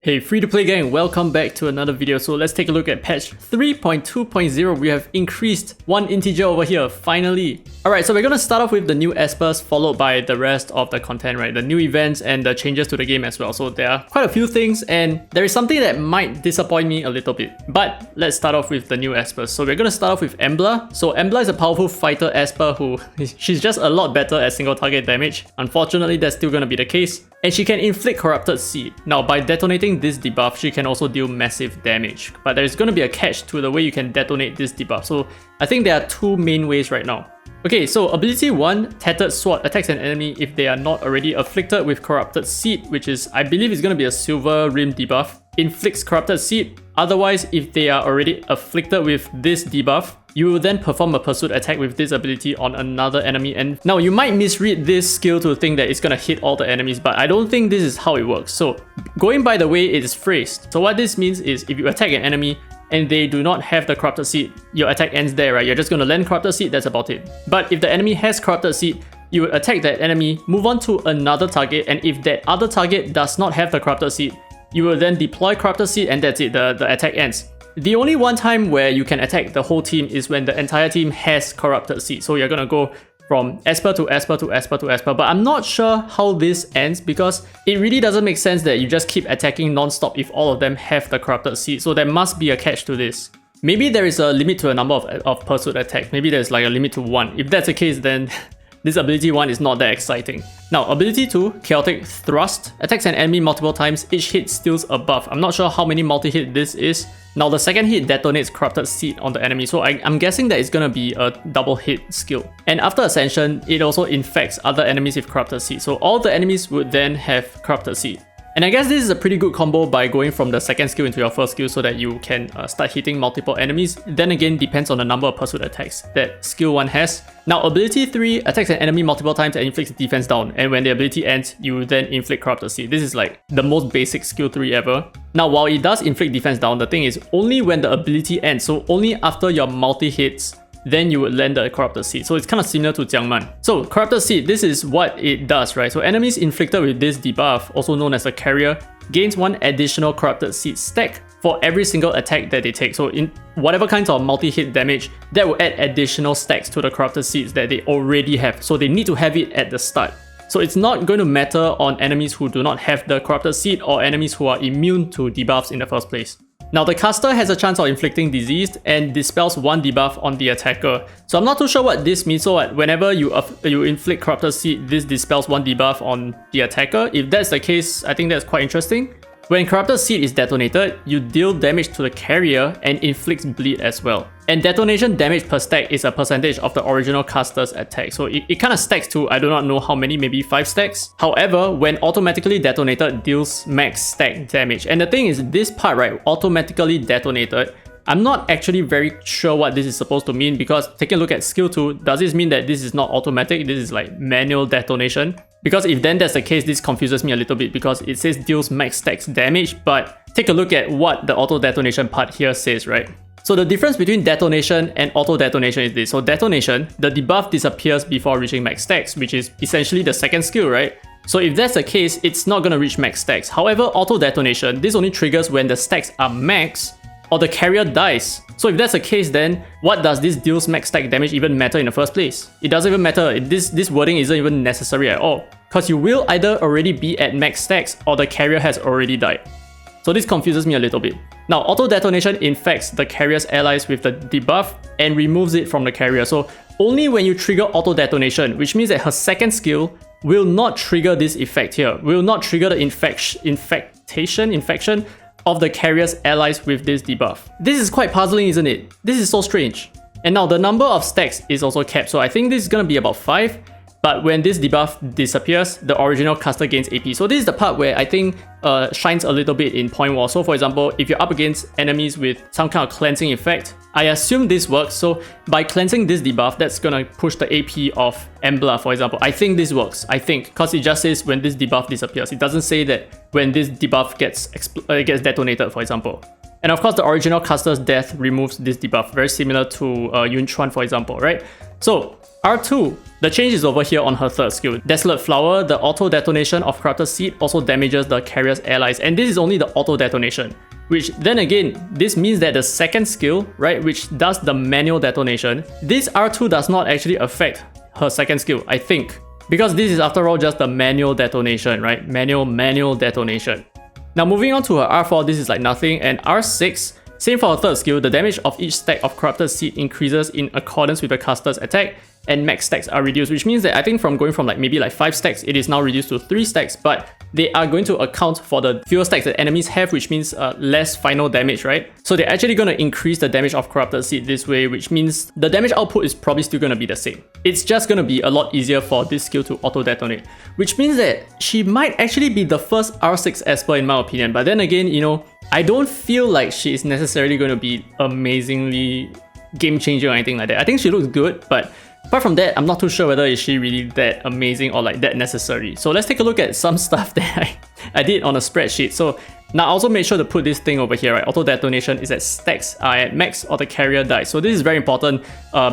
Hey free-to-play gang, welcome back to another video. So let's take a look at patch 3.2.0. We have increased one integer over here, finally. Alright, so we're gonna start off with the new espers, followed by the rest of the content, right? The new events and the changes to the game as well. So there are quite a few things, and there is something that might disappoint me a little bit. But let's start off with the new espers. So we're gonna start off with Embla. So Embla is a powerful fighter esper who, she's just a lot better at single target damage. Unfortunately, that's still gonna be the case. And she can inflict Corrupted Seed. Now, by detonating this debuff, she can also deal massive damage. But there's going to be a catch to the way you can detonate this debuff. So I think there are two main ways right now. Okay, so ability 1, Tattered Sword, attacks an enemy if they are not already afflicted with Corrupted Seed, which is, I believe is going to be a silver rim debuff. Inflicts Corrupted Seed. Otherwise, if they are already afflicted with this debuff, you will then perform a pursuit attack with this ability on another enemy. And now you might misread this skill to think that it's gonna hit all the enemies, but I don't think this is how it works. So going by the way it is phrased, so what this means is if you attack an enemy and they do not have the Corrupted Seed, your attack ends there, right? You're just gonna land Corrupted Seed, that's about it. But if the enemy has Corrupted Seed, you would attack that enemy, move on to another target, and if that other target does not have the Corrupted Seed, you will then deploy Corrupted Seed and that's it, the attack ends. The only one time where you can attack the whole team is when the entire team has Corrupted Seed. So you're gonna go from Esper to Esper to Esper to Esper. But I'm not sure how this ends because it really doesn't make sense that you just keep attacking non-stop if all of them have the Corrupted Seed. So there must be a catch to this. Maybe there is a limit to a number of pursuit attacks. Maybe there's like a limit to 1. If that's the case, then this ability 1 is not that exciting. Now, ability 2, Chaotic Thrust, attacks an enemy multiple times, each hit steals a buff. I'm not sure how many multi-hit this is. Now, the second hit detonates Corrupted Seed on the enemy, so I'm guessing that it's gonna be a double hit skill. And after Ascension, it also infects other enemies with Corrupted Seed, so all the enemies would then have Corrupted Seed. And I guess this is a pretty good combo by going from the second skill into your first skill so that you can start hitting multiple enemies. Then again, depends on the number of pursuit attacks that skill 1 has. Now, ability 3 attacks an enemy multiple times and inflicts defense down. And when the ability ends, you then inflict Corrupted Seed. This is like the most basic skill 3 ever. Now, while it does inflict defense down, the thing is only when the ability ends. So only after your multi-hits, then you would land the Corrupted Seed. So it's kind of similar to Jiangman. So Corrupted Seed, this is what it does, right? So enemies inflicted with this debuff, also known as a carrier, gains 1 additional Corrupted Seed stack for every single attack that they take. So in whatever kinds of multi-hit damage, that will add additional stacks to the Corrupted Seeds that they already have. So they need to have it at the start. So it's not going to matter on enemies who do not have the Corrupted Seed or enemies who are immune to debuffs in the first place. Now, the caster has a chance of inflicting disease and dispels 1 debuff on the attacker. So I'm not too sure what this means. So whenever you inflict Corrupted Seed, this dispels 1 debuff on the attacker. If that's the case, I think that's quite interesting. When Corrupted Seed is detonated, you deal damage to the carrier and inflicts bleed as well. And detonation damage per stack is a percentage of the original caster's attack. So it kind of stacks to, I do not know how many, maybe 5 stacks. However, when automatically detonated, deals max stack damage. And the thing is, this part, right, automatically detonated, I'm not actually very sure what this is supposed to mean because taking a look at skill 2, does this mean that this is not automatic? This is like manual detonation? Because if then that's the case, this confuses me a little bit because it says deals max stacks damage, but take a look at what the auto detonation part here says, right? So the difference between detonation and auto detonation is this. So detonation, the debuff disappears before reaching max stacks, which is essentially the second skill, right? So if that's the case, it's not going to reach max stacks. However, auto detonation, this only triggers when the stacks are max or the carrier dies. So if that's the case, then what does this deals max stack damage even matter in the first place? It doesn't even matter. This wording isn't even necessary at all, because you will either already be at max stacks or the carrier has already died. So this confuses me a little bit. Now, auto detonation infects the carrier's allies with the debuff and removes it from the carrier. So only when you trigger auto detonation, which means that her second skill will not trigger this effect here, will not trigger the infection of the carrier's allies with this debuff. This is quite puzzling, isn't it? This is so strange. And now the number of stacks is also capped, so I think this is gonna be about 5. But when this debuff disappears, the original caster gains AP. So this is the part where I think shines a little bit in Point War. So for example, if you're up against enemies with some kind of cleansing effect, I assume this works. So by cleansing this debuff, that's gonna push the AP of Embla, for example. I think this works, because it just says when this debuff disappears. It doesn't say that when this debuff gets detonated, for example. And of course, the original caster's death removes this debuff, very similar to Yunchuan, for example, right? So R2, the change is over here on her third skill. Desolate Flower, the auto detonation of Corrupted Seed also damages the carrier's allies, and this is only the auto detonation. Which then again, this means that the second skill, right, which does the manual detonation, this R2 does not actually affect her second skill, I think. Because this is after all just the manual detonation, right? Manual detonation. Now moving on to her R4, this is like nothing, and R6, same for her third skill, the damage of each stack of Corrupted Seed increases in accordance with the caster's attack, and max stacks are reduced, which means that I think from going from maybe 5 stacks, it is now reduced to 3 stacks, but they are going to account for the fewer stacks that enemies have, which means less final damage, right? So they're actually going to increase the damage of Corrupted Seed this way, which means the damage output is probably still going to be the same. It's just going to be a lot easier for this skill to auto-detonate, which means that she might actually be the first R6 Esper in my opinion, but then again, you know, I don't feel like she is necessarily going to be amazingly game-changing or anything like that. I think she looks good, but apart from that, I'm not too sure whether is she really that amazing or that necessary. So let's take a look at some stuff that I did on a spreadsheet. So now I also made sure to put this thing over here, right? Auto detonation is at stacks are at max or the carrier dies. So this is very important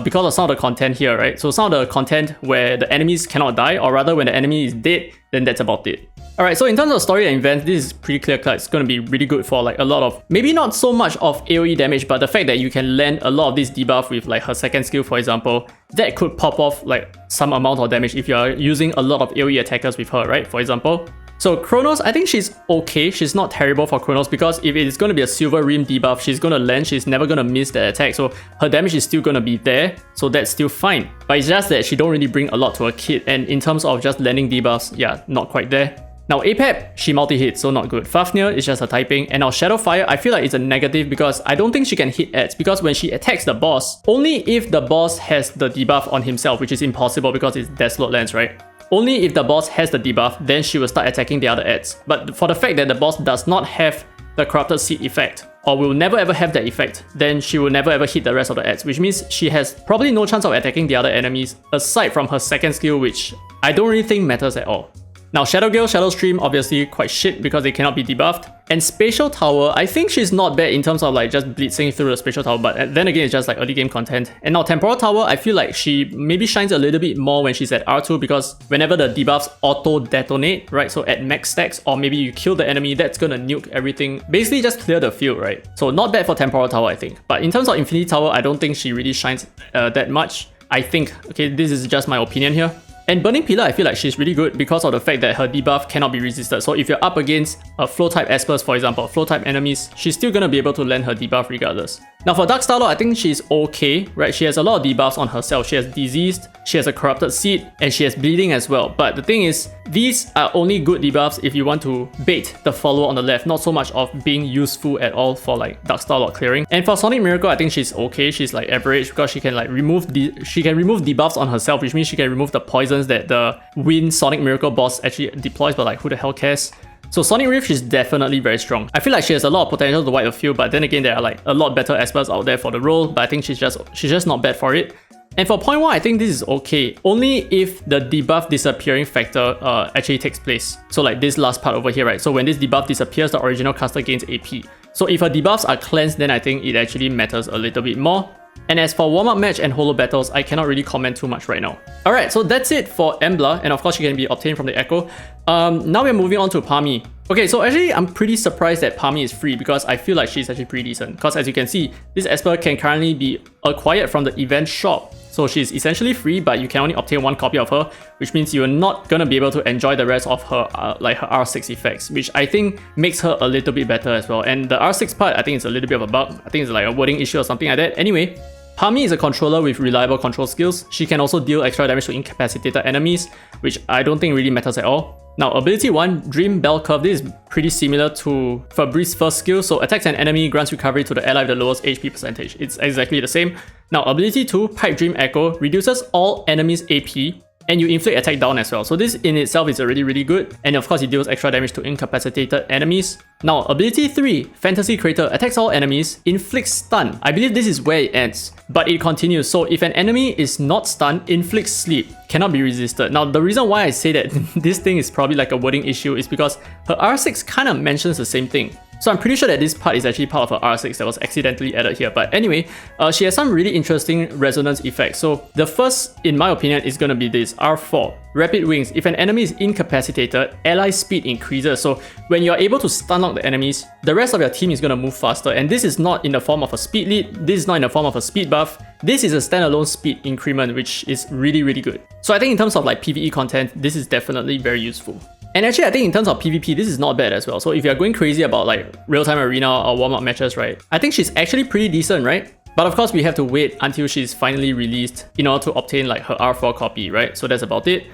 because of some of the content here, right? So some of the content where the enemies cannot die, or rather when the enemy is dead, then that's about it. Alright, so in terms of story and events, this is pretty clear cut. It's going to be really good for a lot of, maybe not so much of AoE damage, but the fact that you can land a lot of this debuff with her second skill, for example, that could pop off some amount of damage if you are using a lot of AoE attackers with her, right? For example. So Chronos, I think she's okay. She's not terrible for Chronos because if it's going to be a Silver Rim debuff, she's going to land, she's never going to miss the attack. So her damage is still going to be there. So that's still fine. But it's just that she don't really bring a lot to her kit. And in terms of just landing debuffs, yeah, not quite there. Now Apep, she multi-hits, so not good. Fafnir is just her typing. And now Shadowfire, I feel like it's a negative because I don't think she can hit ads, because when she attacks the boss, only if the boss has the debuff on himself, which is impossible because it's Desolate Lands, right? Only if the boss has the debuff, then she will start attacking the other ads. But for the fact that the boss does not have the Corrupted Seed effect, or will never ever have that effect, then she will never ever hit the rest of the ads, which means she has probably no chance of attacking the other enemies aside from her second skill, which I don't really think matters at all. Now Shadow Gale, Shadow Stream, obviously quite shit because they cannot be debuffed. And Spatial Tower, I think she's not bad in terms of just blitzing through the Spatial Tower, but then again it's just early game content. And now Temporal Tower, I feel like she maybe shines a little bit more when she's at R2 because whenever the debuffs auto detonate, right? So at max stacks, or maybe you kill the enemy, that's gonna nuke everything. Basically just clear the field, right? So not bad for Temporal Tower, I think. But in terms of Infinity Tower, I don't think she really shines that much. I think, okay, this is just my opinion here. And Burning Pillar, I feel like she's really good because of the fact that her debuff cannot be resisted. So if you're up against Flow type Espers, for example, Flow type enemies, she's still gonna be able to land her debuff regardless. Now for Dark Starlord, I think she's okay, right? She has a lot of debuffs on herself. She has Diseased, she has a Corrupted Seed, and she has Bleeding as well. But the thing is, these are only good debuffs if you want to bait the follower on the left, not so much of being useful at all for Dark Starlord clearing. And for Sonic Miracle, I think she's okay. She's average because she can remove debuffs on herself, which means she can remove the poisons that the Wind Sonic Miracle boss actually deploys, but who the hell cares? So Sonic Rift is definitely very strong. I feel like she has a lot of potential to wipe the field, but then again there are a lot better Espers out there for the role, but I think she's just not bad for it. And for point 1, I think this is okay, only if the debuff disappearing factor actually takes place. So this last part over here, right? So when this debuff disappears, the original caster gains AP. So if her debuffs are cleansed, then I think it actually matters a little bit more. And as for warm-up match and holo battles, I cannot really comment too much right now. Alright, so that's it for Embla, and of course she can be obtained from the Echo. Now we're moving on to Parmi. Okay, so actually I'm pretty surprised that Parmi is free because I feel like she's actually pretty decent. Because as you can see, this Esper can currently be acquired from the event shop. So she's essentially free, but you can only obtain 1 copy of her, which means you're not gonna be able to enjoy the rest of her her R6 effects, which I think makes her a little bit better as well. And the R6 part, I think it's a little bit of a bug. I think it's a wording issue or something like that. Anyway, Parmi is a controller with reliable control skills. She can also deal extra damage to incapacitated enemies, which I don't think really matters at all. Now, ability 1, Dream Bell Curve. This is pretty similar to Fabrice's first skill. So attacks an enemy, grants recovery to the ally with the lowest HP percentage. It's exactly the same. Now, ability 2, Pipe Dream Echo, reduces all enemies' AP, and you inflict attack down as well. So this in itself is already really good. And of course, it deals extra damage to incapacitated enemies. Now, ability 3, Fantasy Creator, attacks all enemies, inflicts stun. I believe this is where it ends, but it continues. So if an enemy is not stunned, inflicts sleep, cannot be resisted. Now, the reason why I say that this thing is probably a wording issue is because her R6 kind of mentions the same thing. So I'm pretty sure that this part is actually part of her R6 that was accidentally added here. But anyway, she has some really interesting resonance effects. So the first, in my opinion, is going to be this R4. Rapid Wings. If an enemy is incapacitated, ally speed increases. So when you're able to stun lock the enemies, the rest of your team is going to move faster. And this is not in the form of a speed lead. This is not in the form of a speed buff. This is a standalone speed increment, which is really, really good. So I think in terms of like PvE content, this is definitely very useful. And actually, I think in terms of PvP, this is not bad as well. So if you're going crazy about like real-time arena or warm-up matches, right? I think she's actually pretty decent, right? But of course, we have to wait until she's finally released in order to obtain like her R4 copy, right? So that's about it.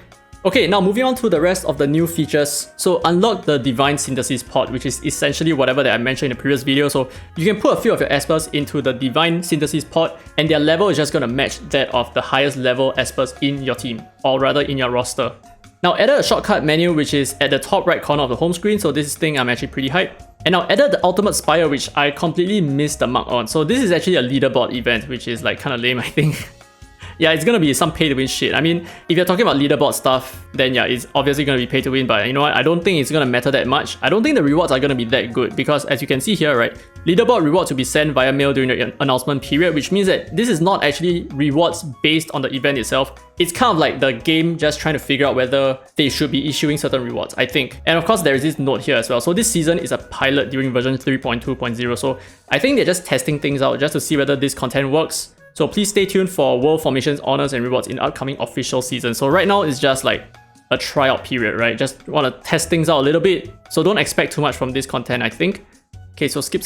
Okay, now moving on to the rest of the new features. So unlock the Divine Synthesis pod, which is essentially whatever that I mentioned in the previous video. So you can put a few of your espers into the Divine Synthesis pod, and their level is just going to match that of the highest level espers in your team, or rather in your roster. Now added a shortcut menu which is at the top right corner of the home screen, so this thing I'm actually pretty hyped. And now added the ultimate Spire, which I completely missed the mark on. So this is actually a leaderboard event, which is like kind of lame, I think. Yeah, it's gonna be some pay to win shit. I mean, if you're talking about leaderboard stuff, then yeah, it's obviously gonna be pay to win, but you know what, I don't think it's gonna matter that much. I don't think the rewards are gonna be that good because as you can see here, right, leaderboard rewards will be sent via mail during the announcement period, which means that this is not actually rewards based on the event itself. It's kind of like the game just trying to figure out whether they should be issuing certain rewards, I think. And of course, there is this note here as well. So this season is a pilot during version 3.2.0. So I think they're just testing things out just to see whether this content works. So please stay tuned for World Formations, Honors, and Rewards in the upcoming official season. So right now, it's just like a tryout period, right? Just want to test things out a little bit. So don't expect too much from this content, I think. Okay, so skip.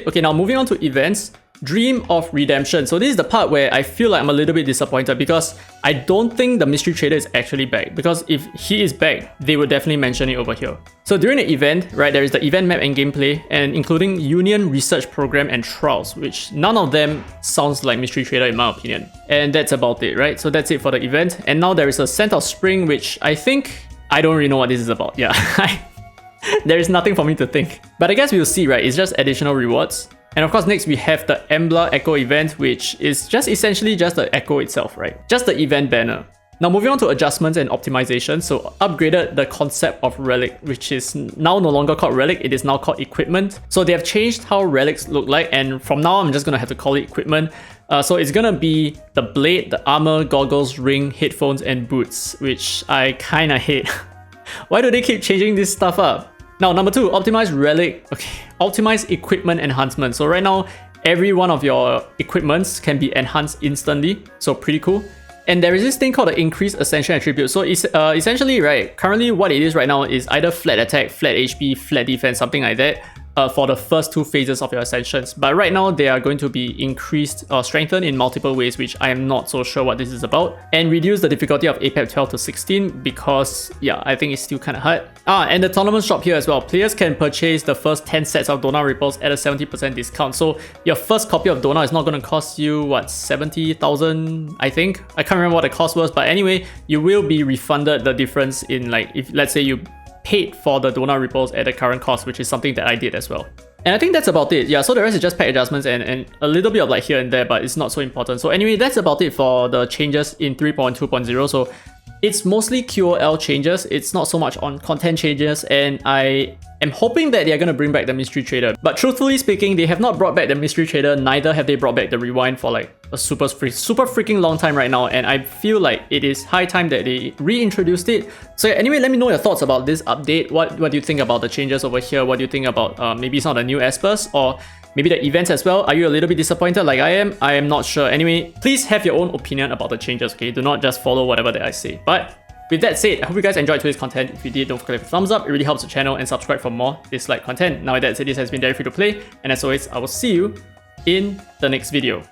Okay, now moving on to events. Dream of Redemption. So this is the part where I feel like I'm a little bit disappointed because I don't think the Mystery Trader is actually back. Because if he is back, they would definitely mention it over here. So during the event, right, there is the event map and gameplay, and including Union Research Program and Trials, which none of them sounds like Mystery Trader in my opinion. And that's about it, right? So that's it for the event. And now there is a Scent of Spring, which I don't really know what this is about. Yeah, there is nothing for me to think. But I guess we'll see, right? It's just additional rewards. And of course, next we have the Embla Echo event, which is just essentially just the Echo itself, right? Just the event banner. Now moving on to adjustments and optimization. So upgraded the concept of Relic, which is now no longer called Relic, it is now called Equipment. So they have changed how relics look like, and from now I'm just gonna have to call it Equipment. So it's gonna be the blade, the armor, goggles, ring, headphones, and boots, which I kinda hate. Why do they keep changing this stuff up? Now, number 2, optimize relic. Okay, optimize equipment enhancement. So right now, every one of your equipments can be enhanced instantly. So pretty cool. And there is this thing called the increased ascension attribute. So it's essentially, right, currently what it is right now is either flat attack, flat HP, flat defense, something like that. For the first 2 phases of your ascensions. But right now, they are going to be increased or strengthened in multiple ways, which I am not so sure what this is about. And reduce the difficulty of APEP 12 to 16 because, yeah, I think it's still kind of hard. And the tournament shop here as well. Players can purchase the first 10 sets of Dona Ripples at a 70% discount. So your first copy of Dona is not going to cost you, what, 70,000, I think? I can't remember what the cost was, but anyway, you will be refunded the difference in, like, if let's say you paid for the Dona Ripples at the current cost, which is something that I did as well. And I think that's about it. Yeah, so the rest is just pack adjustments and a little bit of like here and there, but it's not so important. So anyway, that's about it for the changes in 3.2.0. So it's mostly QOL changes. It's not so much on content changes, and I am hoping that they're going to bring back the Mystery Trader. But truthfully speaking, they have not brought back the Mystery Trader, neither have they brought back the Rewind for like a super freaking long time right now, and I feel like it is high time that they reintroduced it. So yeah, anyway, let me know your thoughts about this update. What do you think about the changes over here? What do you think about maybe some of the new espers or maybe the events as well? Are you a little bit disappointed like I am? I am not sure. Anyway, please have your own opinion about the changes, okay? Do not just follow whatever that I say. But with that said, I hope you guys enjoyed today's content. If you did, don't forget to leave a thumbs up. It really helps the channel, and subscribe for more Dislyte content. Now with that said, this has been Free to Play, and as always, I will see you in the next video.